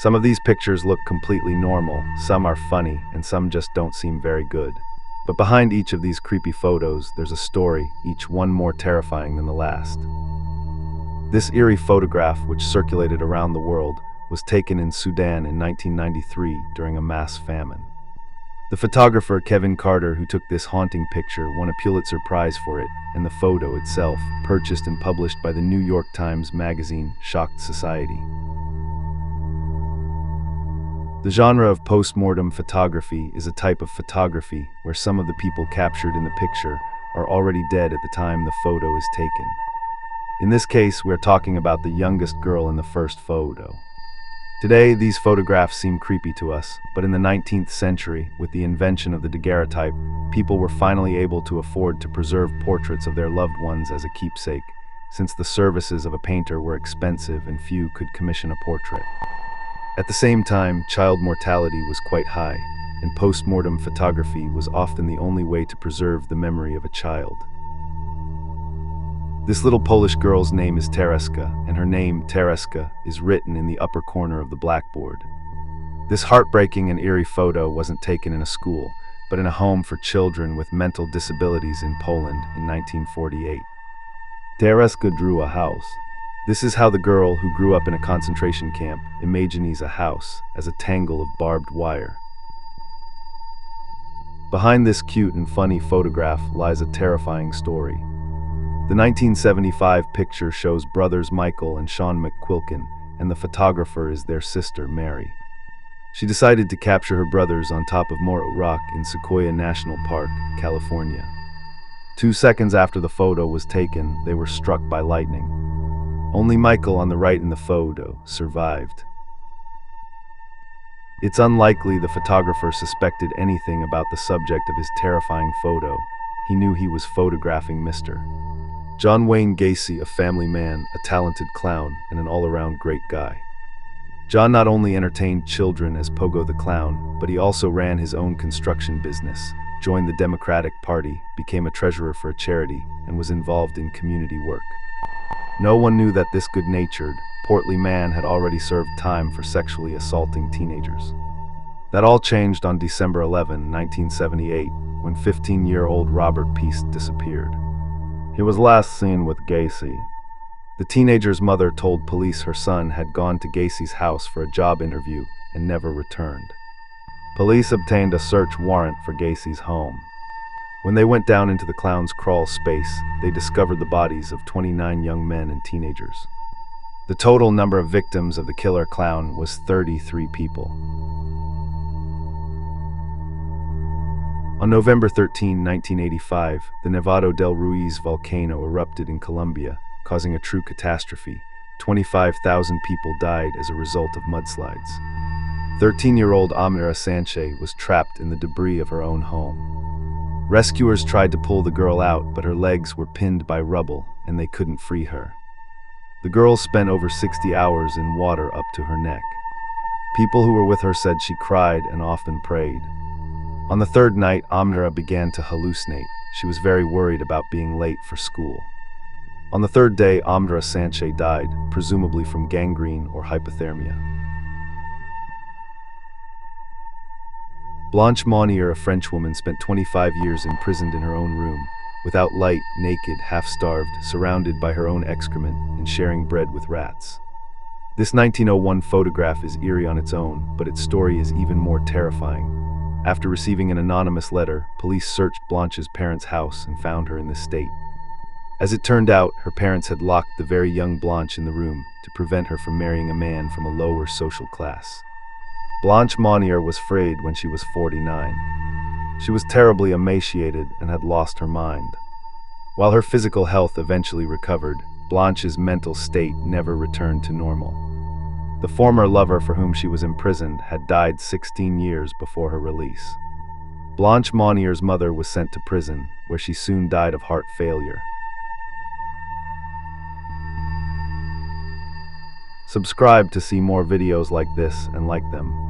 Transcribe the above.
Some of these pictures look completely normal, some are funny, and some just don't seem very good. But behind each of these creepy photos, there's a story, each one more terrifying than the last. This eerie photograph, which circulated around the world, was taken in Sudan in 1993 during a mass famine. The photographer Kevin Carter, who took this haunting picture, won a Pulitzer Prize for it, and the photo itself, purchased and published by the New York Times magazine, shocked society. The genre of postmortem photography is a type of photography where some of the people captured in the picture are already dead at the time the photo is taken. In this case, we're talking about the youngest girl in the first photo. Today, these photographs seem creepy to us, but in the 19th century, with the invention of the daguerreotype, people were finally able to afford to preserve portraits of their loved ones as a keepsake, since the services of a painter were expensive and few could commission a portrait. At the same time, child mortality was quite high, and post-mortem photography was often the only way to preserve the memory of a child. This little Polish girl's name is Tereska, and her name, Tereska, is written in the upper corner of the blackboard. This heartbreaking and eerie photo wasn't taken in a school, but in a home for children with mental disabilities in Poland in 1948. Tereska drew a house. This is how the girl, who grew up in a concentration camp, imagines a house as a tangle of barbed wire. Behind this cute and funny photograph lies a terrifying story. The 1975 picture shows brothers Michael and Sean McQuilkin, and the photographer is their sister, Mary. She decided to capture her brothers on top of Morro Rock in Sequoia National Park, California. 2 seconds after the photo was taken, they were struck by lightning. Only Michael on the right in the photo survived. It's unlikely the photographer suspected anything about the subject of his terrifying photo. He knew he was photographing Mr. John Wayne Gacy, a family man, a talented clown, and an all-around great guy. John not only entertained children as Pogo the Clown, but he also ran his own construction business, joined the Democratic Party, became a treasurer for a charity, and was involved in community work. No one knew that this good-natured, portly man had already served time for sexually assaulting teenagers. That all changed on December 11, 1978, when 15-year-old Robert Peace disappeared. He was last seen with Gacy. The teenager's mother told police her son had gone to Gacy's house for a job interview and never returned. Police obtained a search warrant for Gacy's home. When they went down into the clown's crawl space, they discovered the bodies of 29 young men and teenagers. The total number of victims of the killer clown was 33 people. On November 13, 1985, the Nevado del Ruiz volcano erupted in Colombia, causing a true catastrophe. 25,000 people died as a result of mudslides. 13-year-old Amira Sanchez was trapped in the debris of her own home. Rescuers tried to pull the girl out, but her legs were pinned by rubble, and they couldn't free her. The girl spent over 60 hours in water up to her neck. People who were with her said she cried and often prayed. On the third night, Amira began to hallucinate. She was very worried about being late for school. On the third day, Amira Sanchez died, presumably from gangrene or hypothermia. Blanche Monnier, a French woman, spent 25 years imprisoned in her own room, without light, naked, half-starved, surrounded by her own excrement, and sharing bread with rats. This 1901 photograph is eerie on its own, but its story is even more terrifying. After receiving an anonymous letter, police searched Blanche's parents' house and found her in this state. As it turned out, her parents had locked the very young Blanche in the room to prevent her from marrying a man from a lower social class. Blanche Monnier was freed when she was 49. She was terribly emaciated and had lost her mind. While her physical health eventually recovered, Blanche's mental state never returned to normal. The former lover for whom she was imprisoned had died 16 years before her release. Blanche Monnier's mother was sent to prison, where she soon died of heart failure. Subscribe to see more videos like this and like them.